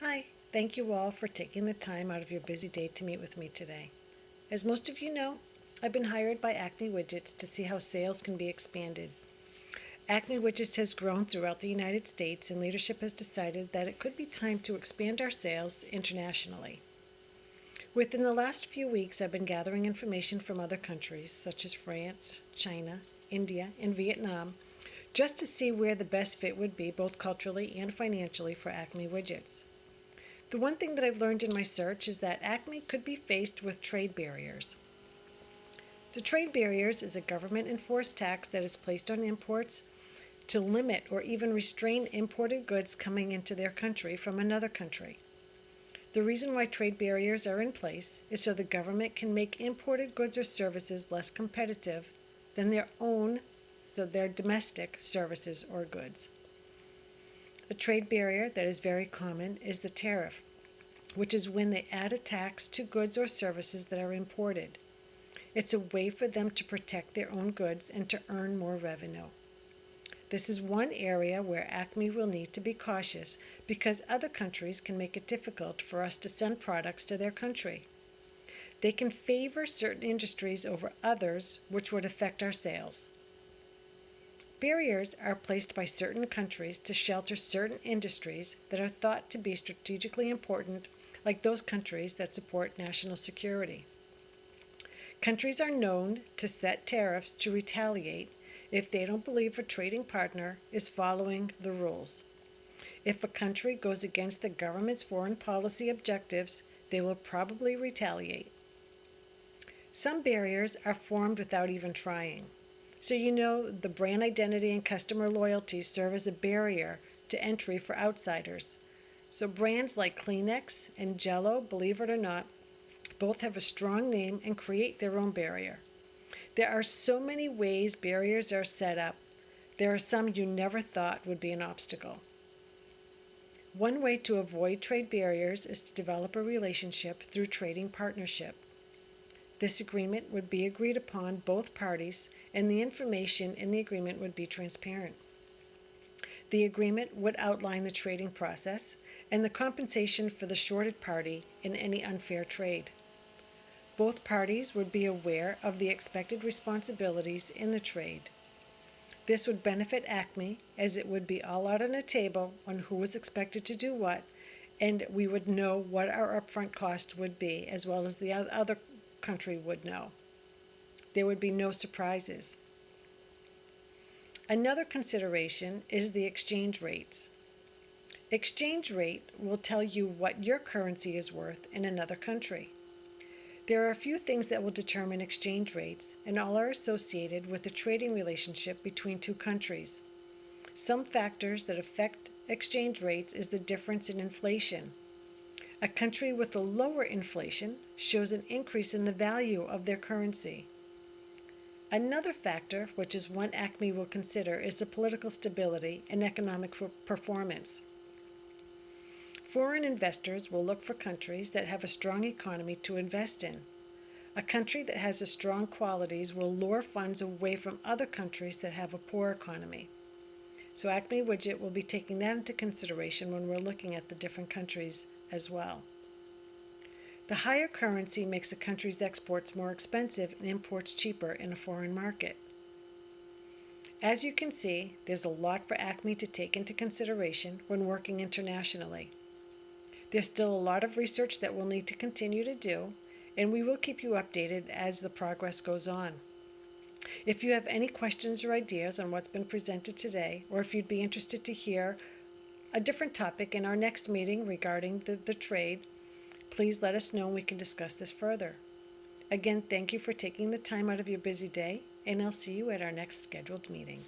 Hi, thank you all for taking the time out of your busy day to meet with me today. As most of you know, I've been hired by Acme Widgets to see how sales can be expanded. Acme Widgets has grown throughout the United States, and leadership has decided that it could be time to expand our sales internationally. Within the last few weeks, I've been gathering information from other countries, such as France, China, India, and Vietnam, just to see where the best fit would be, both culturally and financially, for Acme Widgets. The one thing that I've learned in my search is that Acme could be faced with trade barriers. The trade barriers is a government enforced tax that is placed on imports to limit or even restrain imported goods coming into their country from another country. The reason why trade barriers are in place is so the government can make imported goods or services less competitive than their domestic services or goods. A trade barrier that is very common is the tariff, which is when they add a tax to goods or services that are imported. It's a way for them to protect their own goods and to earn more revenue. This is one area where Acme will need to be cautious because other countries can make it difficult for us to send products to their country. They can favor certain industries over others, which would affect our sales. Barriers are placed by certain countries to shelter certain industries that are thought to be strategically important, like those countries that support national security. Countries are known to set tariffs to retaliate if they don't believe a trading partner is following the rules. If a country goes against the government's foreign policy objectives, they will probably retaliate. Some barriers are formed without even trying. So the brand identity and customer loyalty serve as a barrier to entry for outsiders. So brands like Kleenex and Jell-O, believe it or not, both have a strong name and create their own barrier. There are so many ways barriers are set up. There are some you never thought would be an obstacle. One way to avoid trade barriers is to develop a relationship through trading partnership. This agreement would be agreed upon both parties, and the information in the agreement would be transparent. The agreement would outline the trading process and the compensation for the shorted party in any unfair trade. Both parties would be aware of the expected responsibilities in the trade. This would benefit Acme, as it would be all out on a table on who was expected to do what, and we would know what our upfront cost would be, as well as the other country would know. There would be no surprises. Another consideration is the exchange rates. Exchange rate will tell you what your currency is worth in another country. There are a few things that will determine exchange rates, and all are associated with the trading relationship between two countries. Some factors that affect exchange rates is the difference in inflation. A country with a lower inflation shows an increase in the value of their currency. Another factor, which is one Acme will consider, is the political stability and economic performance. Foreign investors will look for countries that have a strong economy to invest in. A country that has a strong qualities will lure funds away from other countries that have a poor economy. So Acme Widget will be taking that into consideration when we're looking at the different countries as well. The higher currency makes a country's exports more expensive and imports cheaper in a foreign market. As you can see, there's a lot for Acme to take into consideration when working internationally. There's still a lot of research that we'll need to continue to do, and we will keep you updated as the progress goes on. If you have any questions or ideas on what's been presented today, or if you'd be interested to hear a different topic in our next meeting regarding the trade, please let us know and we can discuss this further. Again, thank you for taking the time out of your busy day, and I'll see you at our next scheduled meeting.